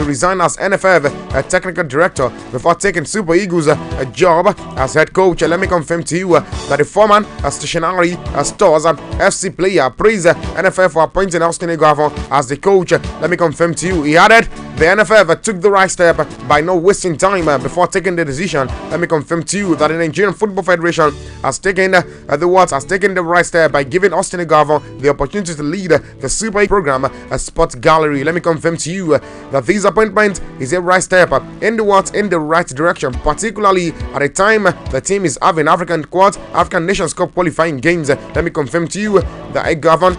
to resign as NFF technical director before taking Super Eagles job as head coach. Let me confirm to you that the former stationary stores FC player praised NFF for appointing Austin Eguavoen as the coach. Let me confirm to you, he added, the NFF took the right step by not wasting time before taking the decision. Let me confirm to you that the Nigerian Football Federation has taken the right step by giving Austin Eguavoen the opportunity to lead the Super program Sports Gallery. Let me confirm to you that this appointment is a right step in the right direction, particularly at a time the team is having African Nations Cup qualifying games. Let me confirm to you that Eguavoen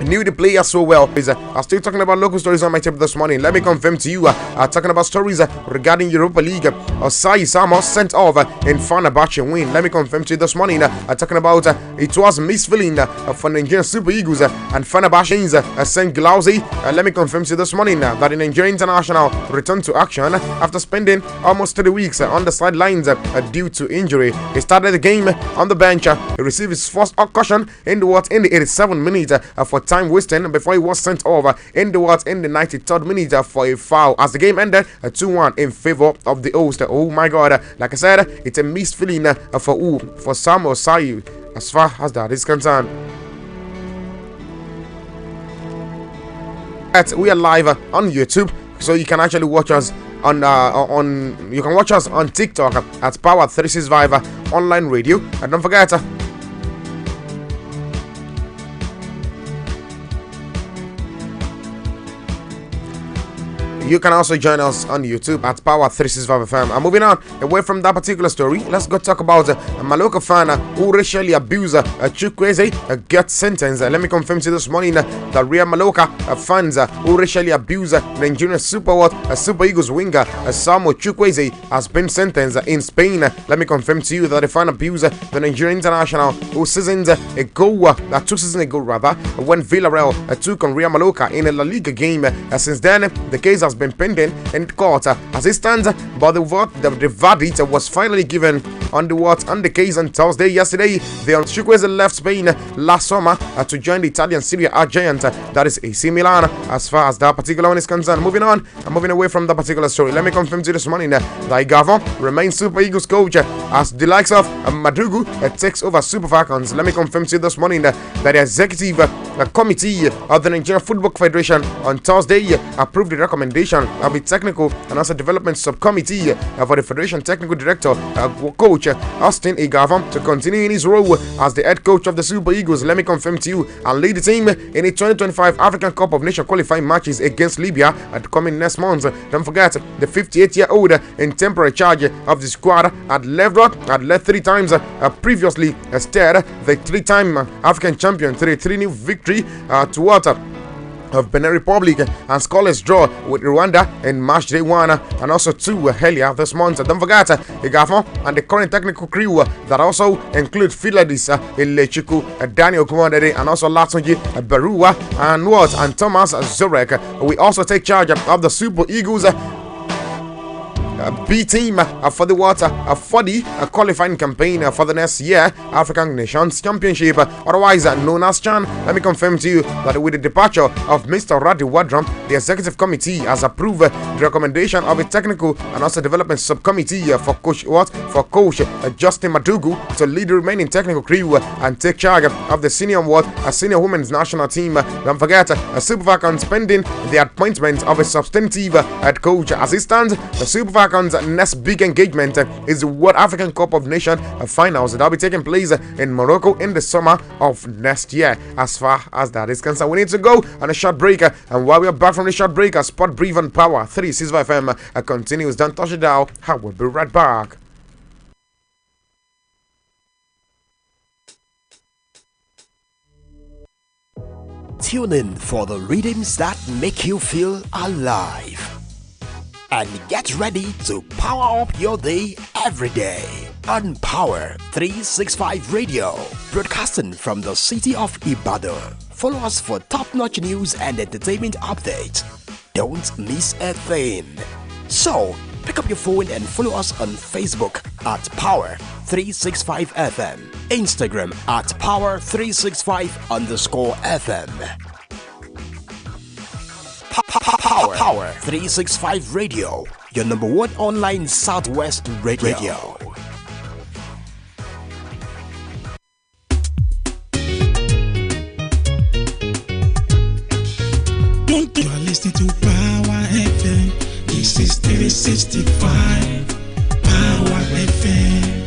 knew the player so well. I'm still talking about local stories on my table this morning. Let me confirm to you, talking about stories regarding Europa League. Saheed Samos sent off in Fenerbahce win. Let me confirm to you this morning, talking about it was mixed feeling for Nigerian Super Eagles and Fenerbahce's St. Glauzi. Let me confirm to you this morning that the Nigerian international returned to action after spending almost 3 weeks on the sidelines due to injury. He started the game on the bench. He received his first caution in the 87th minute for time wasting before he was sent over in the 93rd minute for a foul as the game ended 2-1 in favor of the host. Oh my god, like I said, it's a mixed feeling for Samuel Saheed as far as that is concerned. We are live on YouTube, so you can actually watch us on you can watch us on TikTok at Power365 Online Radio, and don't forget you can also join us on YouTube at Power365 FM. I'm moving on away from that particular story. Let's go talk about a Maloka fan who racially abused Chukwueze gets sentenced. Let me confirm to you this morning that Real Maloka fans who racially abused Nigerian Super Eagles winger Samuel Chukwueze has been sentenced in Spain. Let me confirm to you that the fan abused the Nigerian international who 2 seasons ago when Villarreal took on Real Maloka in a La Liga game. Since then, the case has been pending in court as it stands, but the verdict was finally given on the case on Thursday. Yesterday, the Chukwueze left Spain last summer to join the Italian Serie A giant, that is AC Milan, as far as that particular one is concerned. Moving on, I'm moving away from that particular story. Let me confirm to you this morning that Eguavoen remains Super Eagles coach as the likes of Madugu takes over Super Falcons. Let me confirm to you this morning that the executive committee of the Nigerian Football Federation on Thursday approved the recommendation of the technical and also development subcommittee for the Federation technical director coach Austin Eguavoen to continue in his role as the head coach of the Super Eagles. Let me confirm to you, and lead the team in the 2025 African Cup of Nations qualifying matches against Libya coming next month. Don't forget, the 58-year-old in temporary charge of the squad had led 3 times previously, steered the 3-time African champion to the 3-0 victory towards of Benin Republic and scoreless draw with Rwanda in match day 1 and also 2 earlier this month. Don't forget Eguavoen and the current technical crew that also include Philadis Ilechuku, Daniel Kumandere, and also Latunji Berua and Thomas Zorek. We also take charge of the Super Eagles B team for the qualifying campaign for the next year African Nations Championship, otherwise known as CHAN. Let me confirm to you that with the departure of Mr. Radi Wadram, the executive committee has approved the recommendation of a technical and also development subcommittee for coach Justin Madugu to lead the remaining technical crew and take charge of the senior women's national team. Don't forget, Super Falcons pending the appointment of a substantive head coach. As it stands, the Super Falcons next big engagement is the World African Cup of Nations finals that will be taking place in Morocco in the summer of next year. As far as that is concerned, we need to go on a short break, and while we are back from the short break, Sport Brief on Power 365 FM continues. Don't touch it down. I will be right back. Tune in for the rhythms that make you feel alive. And get ready to power up your day every day on Power 365 Radio, broadcasting from the city of Ibadan. Follow us for top-notch news and entertainment updates. Don't miss a thing. So, pick up your phone and follow us on Facebook at Power 365 FM, Instagram at Power365_FM. Power 365 Radio, your number one online Southwest radio. You are listening to Power FM. This is 365 Power FM.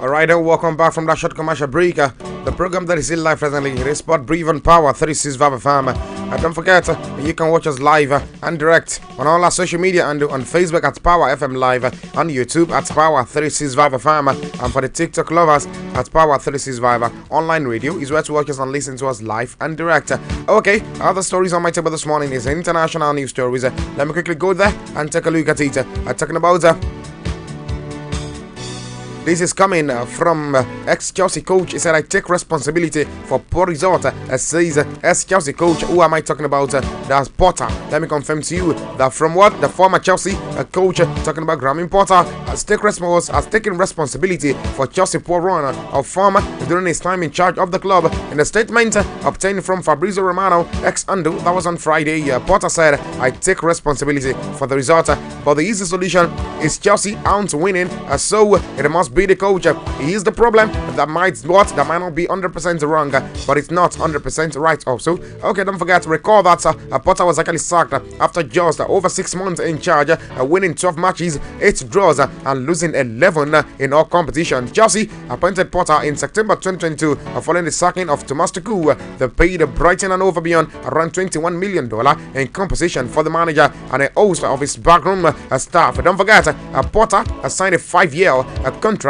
Alright, welcome back from that short commercial break. The program that is in live presently, it is Sport Breathe on Power 365 FM. Don't forget, you can watch us live and direct on all our social media and on Facebook at Power FM Live, on YouTube at Power 365 FM, and for the TikTok lovers at Power 365 Online Radio is where to watch us and listen to us live and direct. Okay, other stories on my table this morning is international news stories. Let me quickly go there and take a look at it. Talking about this is coming from ex-Chelsea coach. He said, I take responsibility for poor result. Says ex-Chelsea coach. Who am I talking about? That's Potter. Let me confirm to you that from what the former Chelsea coach talking about Graham Potter has taken responsibility for Chelsea poor run of form during his time in charge of the club. In a statement obtained from Fabrizio Romano, ex-Ando, that was on Friday, Potter said, I take responsibility for the result, but the easy solution is Chelsea aren't winning, so it must be the coach. He is the problem. That might not be 100% wrong, but it's not 100% right also. Okay, don't forget to recall that Potter was actually sacked after just over 6 months in charge, winning 12 matches, 8 draws, and losing 11 in all competitions. Chelsea appointed Potter in September 2022 following the sacking of Thomas Tuchel. They paid Brighton and over beyond around $21 million in compensation for the manager and a host of his backroom staff. Don't forget, Potter signed a 5-year contract,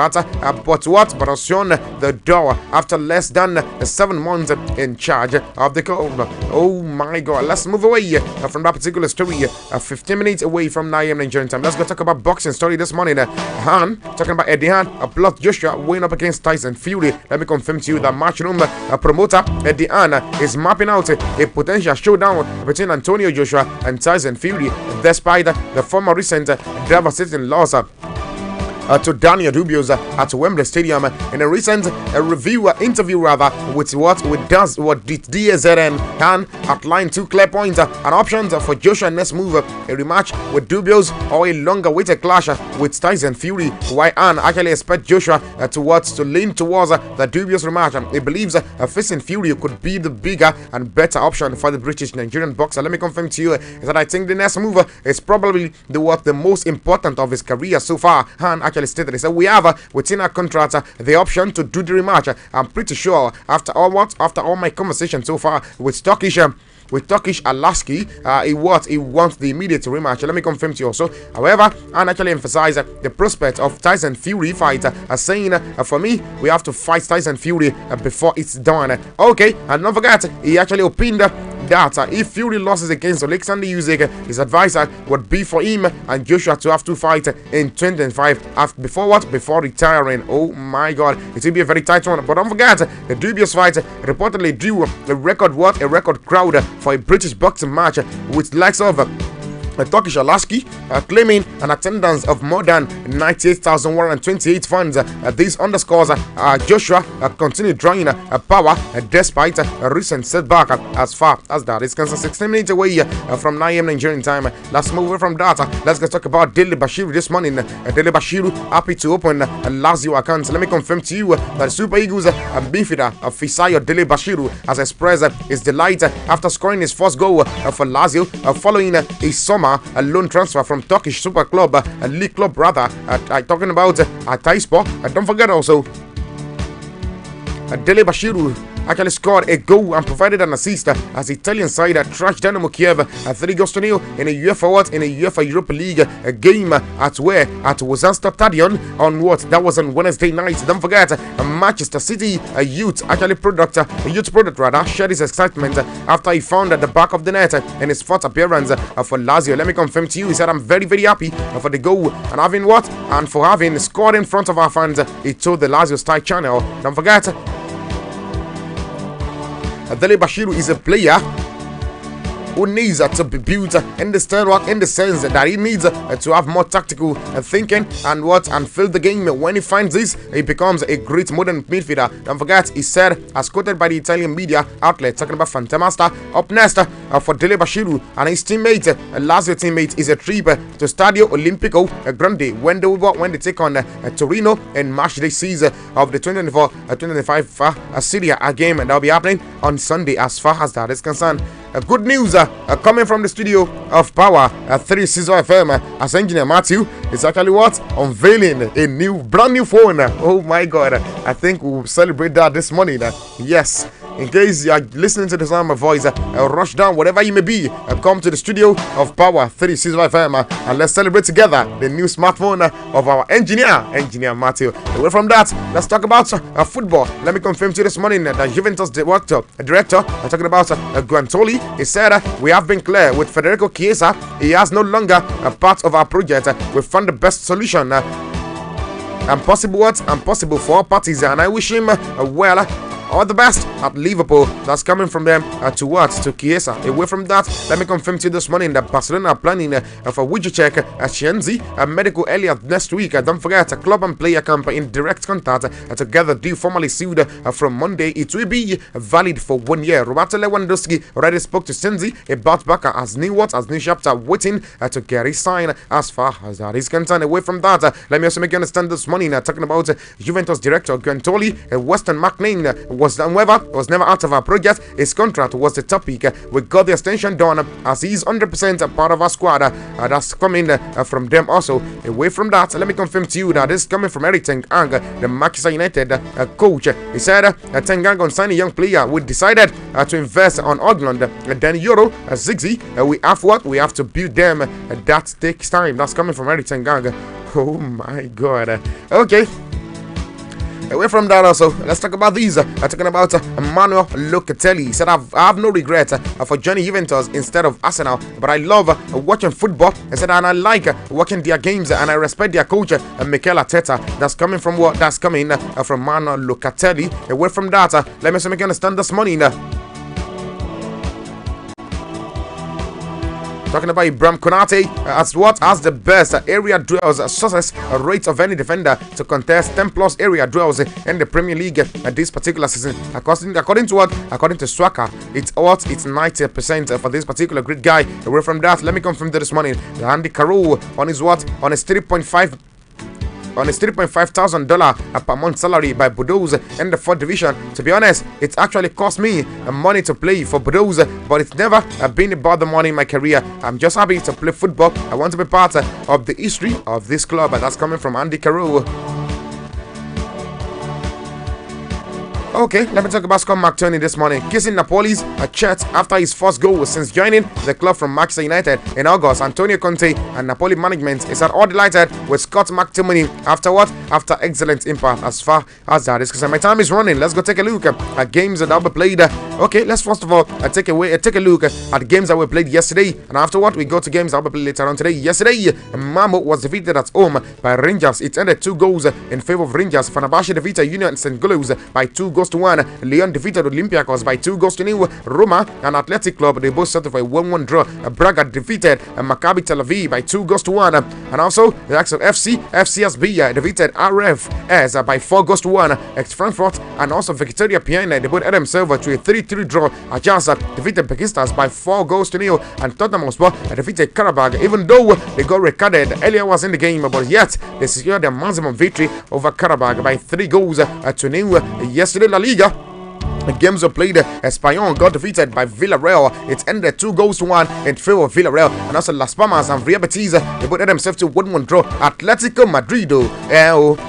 but was shown the door after less than 7 months in charge of the club. Oh my God, let's move away from that particular story. 15 minutes away from 9 a.m. Nigerian time. Let's go talk about boxing story this morning. Han, talking about Eddie Han, plus Joshua weighing up against Tyson Fury. Let me confirm to you that Matchroom promoter Eddie Han is mapping out a potential showdown between Antonio Joshua and Tyson Fury, despite the former recent devastating loss to Daniel Dubios at Wembley Stadium. In a recent interview with DAZN, Han outlined 2 clear points and options for Joshua next move: a rematch with Dubios or a longer weighted clash with Tyson Fury. Why Han actually expects Joshua to lean towards the Dubios rematch. He believes facing Fury could be the bigger and better option for the British Nigerian boxer. Let me confirm to you that I think the next move is probably the most important of his career so far. Han actually stated, he said, we have within our contract the option to do the rematch. I'm pretty sure after all my conversation so far with Turkish Alaski, he wants the immediate rematch. Let me confirm to you also. However, and actually emphasize the prospect of Tyson Fury fight, saying for me, we have to fight Tyson Fury before it's done. Okay, and don't forget, he actually opined that if Fury loses against Alexander Usyk, his advisor would be for him and Joshua to have to fight in 2025 before retiring. Oh my God, it will be a very tight one. But don't forget, the dubious fight reportedly drew a record crowd for a British boxing match with likes of Turkish Alaski claiming an attendance of more than 98,128 fans. This underscores Joshua continued drawing power despite a recent setback. As far as that is concerned, 16 minutes away from 9 a.m. Nigerian time. Let's move away from that. Let's go talk about Dele Bashiru this morning. Dele Bashiru happy to open a Lazio account. Let me confirm to you that Super Eagles midfielder Fisayo Dele Bashiru has expressed his delight after scoring his first goal for Lazio following a summer Roma, a loan transfer from Turkish Super Club, a league club rather. Talking about Taispor. Don't forget also, Dele Bashiru actually scored a goal and provided an assist as Italian side trashed Dynamo Kiev 3-0 in a UEFA Europa League game at Wazansta Stadion on that was on Wednesday night. Don't forget, Manchester City youth product shared his excitement after he found at the back of the net in his fourth appearance for Lazio. Let me confirm to you, he said, I'm very, very happy for the goal and for having scored in front of our fans. He told the Lazio Star channel. Don't forget, Dele Bashiru is a player who needs to be built in the sense that he needs to have more tactical thinking and feel the game. When he finds this, he becomes a great modern midfielder. Don't forget, he said, as quoted by the Italian media outlet talking about Fantasmaster. Up next for Dele Bashiru and his teammate, Lazio teammate, is a trip to Stadio Olimpico Grande when they take on Torino in match day season of the 2024-2025 Serie A game, and that will be happening on Sunday as far as that is concerned. Good news coming from the studio of Power 365 FM as engineer Matthew is actually unveiling a brand new phone. Oh my God, I think we'll celebrate that this morning. Yes, in case you are listening to the sound of my voice, rush down wherever you may be, come to the studio of Power 365 FM and let's celebrate together the new smartphone of our engineer Matthew. Away from that, let's talk about football. Let me confirm to you this morning that Juventus director talking about Guantoli. He said, we have been clear with Federico Chiesa. He has no longer a part of our project. We found the best solution and possible for all parties, and I wish him well. All the best at Liverpool. That's coming from them to Chiesa. Away from that, let me confirm to you this morning that Barcelona are planning for Wojciech Szczęsny a medical earlier next week. Don't forget, a club and player camp in direct contact together due formally sealed from Monday. It will be valid for 1 year. Roberto Lewandowski already spoke to Szczęsny about Barca as new chapter waiting to get his sign as far as that is concerned. Away from that, let me also make you understand this morning talking about Juventus director Guantoli. Western McLean was never out of our project. His contract was the topic. We got the extension done as he's 100% part of our squad. That's coming from them also. Away from that, let me confirm to you that this is coming from Eric Ten Hag, the Manchester United coach. He said, Ten Hag on signing a young player. We decided to invest on Ogland, then Euro, Ziggy. We have to build them. That takes time. That's coming from Eric Ten Hag. Oh my God. Okay. Away from that also, let's talk about these. Talking about Manuel Locatelli. He said, I have no regret for joining Juventus instead of Arsenal, but I love watching football. He said, and I like watching their games, and I respect their coach, Mikel Arteta. That's coming from from Manuel Locatelli. Away from that, let me make you understand this morning. Talking about Ibrahim Konate as the best area duels success rate of any defender to contest 10 plus area duels in the Premier League this particular season. According to Swaka, it's 90% for this particular great guy. Away from that, let me confirm this morning that Andy Carroll on his $3,500 per month salary by Bordeaux in the 4th division. To be honest, it actually cost me money to play for Bordeaux, but it's never been about the money in my career. I'm just happy to play football. I want to be part of the history of this club, and that's coming from Andy Carroll. Okay, let me talk about Scott McTominay this morning. Kissing Napoli's chest after his first goal since joining the club from Manchester United in August. Antonio Conte and Napoli management is all delighted with Scott McTominay after excellent impact as far as that is concerned. My time is running. Let's go take a look at games that will be played. Okay, let's first of all take a look at games that were played yesterday, and afterward we go to games that will be played later on today. Yesterday, Malmo was defeated at home by Rangers. It ended 2 goals in favor of Rangers. Fenerbahce defeated Union St. Gillows by 2 goals to 1. Leon defeated Olympiacos by 2 goals to 0. Roma and Athletic Club, they both settled for a 1-1 draw. Braga defeated Maccabi Tel Aviv by 2 goals to 1. And also the likes of FCSB defeated RFS by 4 goals to 1. Ex-Frankfurt and also Victoria Piana, they both had themselves to a 3-3 draw. Ajax defeated Pakistan by 4 goals to 0. And Tottenham Hotspur defeated Karabakh, even though they got recorded earlier was in the game, but yet they secured their maximum victory over Karabakh by 3 goals to 0. Yesterday, La Liga, The games were played. Español got defeated by Villarreal. It ended 2-1 in favor of Villarreal. And also Las Palmas and Real Betis, they put themselves to 1-1 draw. Atletico Madrid,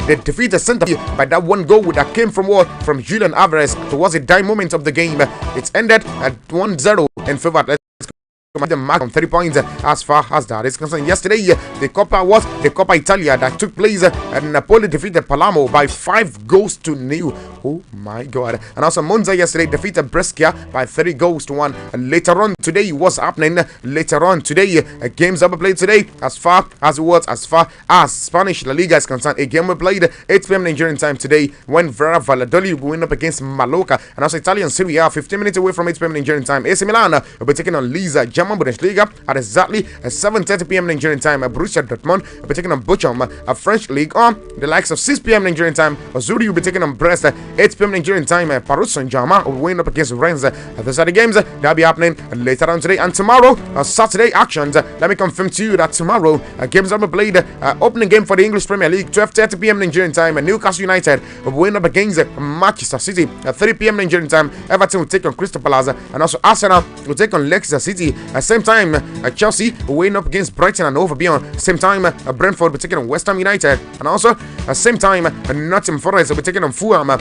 they defeated Santa Fe by that one goal that came from what? From Julian Alvarez towards the dying moment of the game. It ended at 1-0 in favor of Atletico. The mark on 30 points as far as that is concerned. Yesterday, the Coppa Italia that took place, and Napoli defeated Palermo by 5-0. Oh my God! And also Monza yesterday defeated Brescia by 3-1. And later on today, what's happening? Later on today, games will be played today. As far as Spanish La Liga is concerned, a game will be played 8 p.m. Nigerian time today when Vera Valladolid will win up against Mallorca. And also Italian Serie A 15 minutes away from 8 p.m. Nigerian time. AC Milan will be taking on Lisa. Bundesliga at exactly 7:30 p.m. Nigerian time. Borussia Dortmund will be taking on Bochum. A French league on the likes of 6 p.m. Nigerian time. Zurich will be taking on Brest. 8 p.m. Nigerian time. Paris Saint-Germain will win up against Rennes. Those are the games that will be happening later on today and tomorrow. Saturday actions. Let me confirm to you that tomorrow games will be played. Opening game for the English Premier League 12:30 p.m. Nigerian time. Newcastle United will win up against Manchester City at 3 p.m. Nigerian time. Everton will take on Crystal Palace, and also Arsenal will take on Leicester City. At same time, Chelsea will win up against Brighton and Hove Albion. Same time, Brentford will be taking on West Ham United, and also same time, Nottingham Forest will be taking on Fulham.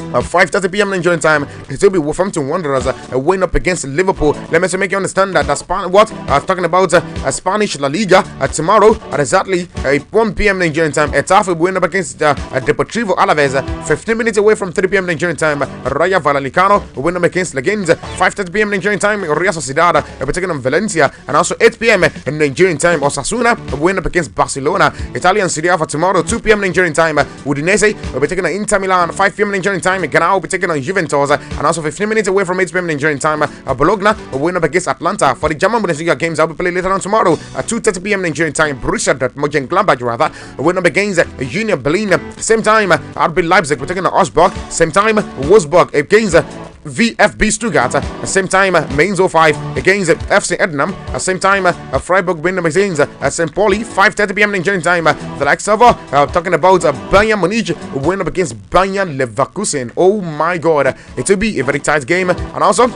5:30 p.m. Nigerian time, it will be Wolverhampton Wanderers win up against Liverpool. Let me make you understand that talking about Spanish La Liga tomorrow at exactly 1 p.m. Nigerian time. Getafe will win up against Deportivo Alaves. 15 minutes away from 3 p.m. Nigerian time. Rayo Vallecano will win up against Leganés. 5:30 p.m. Nigerian time. Real Sociedad will be taking on Valencia, and also 8 p.m. Nigerian time. Osasuna will win up against Barcelona. Italian Serie A for tomorrow 2 p.m. Nigerian time. Udinese will be taking on Inter Milan. 5 p.m. Nigerian time. Ghana will be taking on Juventus, and also 15 minutes away from 8 p.m. Nigerian time. Bologna will win up against Atlanta. For the German Bundesliga games, I'll be playing later on tomorrow at 2:30 p.m. Nigerian time. Borussia Dortmund will win up against Union Berlin. Same time, RB Leipzig will be taking on Augsburg. Same time, Wolfsburg against VfB Stuttgart. Same time, Mainz 05 against FC Ednam. Same time, Freiburg win against St. Pauli. 5:30 p.m. Nigerian time. The likes of talking about Bayern Munich win up against Bayern Leverkusen. Oh my God, it will be a very tight game. And also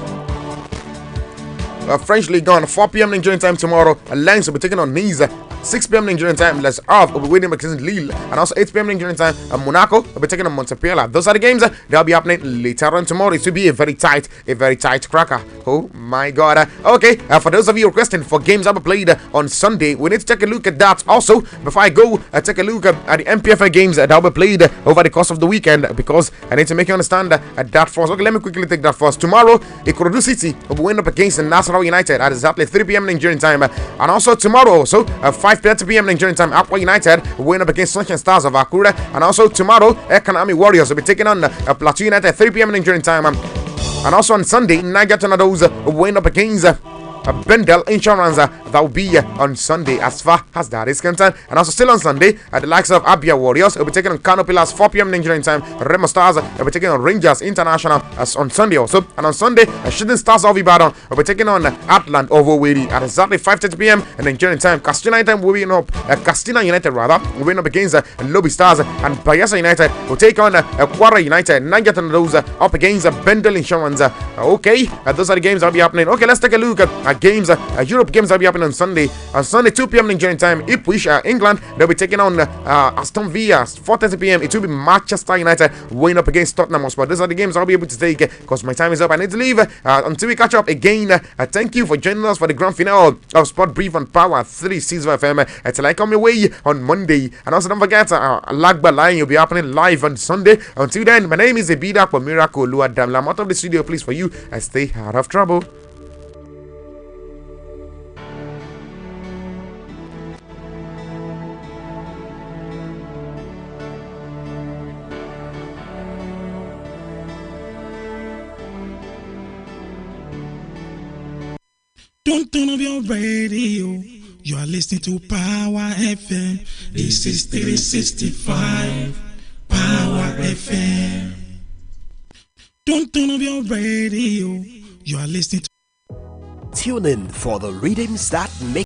French League on 4 p.m. Nigerian time tomorrow. Lens will be taking on Nice. 6 p.m. Nigerian time, Les Havre will be winning against Lille, and also 8 p.m. Nigerian time, Monaco will be taking on Montpellier. Those are the games that will be happening later on tomorrow. It will be a very tight cracker. Oh my God. Okay, for those of you requesting for games that will be played on Sunday, we need to take a look at that. Also, before I go, take a look at the MPFA games that will be played over the course of the weekend, because I need to make you understand that first. Okay, let me quickly take that first. Tomorrow, Ikorodu City will be winning up against Nasarawa United at exactly 3 p.m. Nigerian time, and also tomorrow, 5:30 p.m. Nigerian time, Aqua United will win up against Sunshine Stars of Akure. And also tomorrow, Economy Warriors will be taking on Plateau United 3 p.m. Nigerian time. And also on Sunday, Niger Tornadoes will win up against Bendel Insurance. That will be on Sunday as far as that is concerned. And also still on Sunday, the likes of Abia Warriors will be taking on Kano Pillars 4 p.m. Nigerian time. Remo Stars will be taking on Rangers International as on Sunday also. And on Sunday, Shooting Stars of Ibadan will be taking on Atlant of Owerri at exactly 5:30 p.m. Nigerian time. Castina United will win up will win up against Lobby Stars, and Bayelsa United will take on Kwara United. Niger Tornadoes up against Bendel Insurance. Okay, those are the games that will be happening. Okay, let's take a look at games. Europe games that will be happening on Sunday. On Sunday, 2 p.m. Nigerian time, Ipswich, England, they'll be taking on Aston Villa. 4:30 p.m. It will be Manchester United win up against Tottenham Hotspur. Those are the games I'll be able to take because my time is up. I need to leave until we catch up again. Thank you for joining us for the grand finale of Sport Brief on Power 365 FM. Until I come your way on Monday. And also don't forget, Lagba Line will be happening live on Sunday. Until then, my name is Ebida for Miracle Luadam. I'm out of the studio, please, for you. And stay out of trouble. Don't turn off your radio. You are listening to Power FM. This is 365 Power FM. Don't turn off your radio. You are listening to. Tune in for the rhythms that make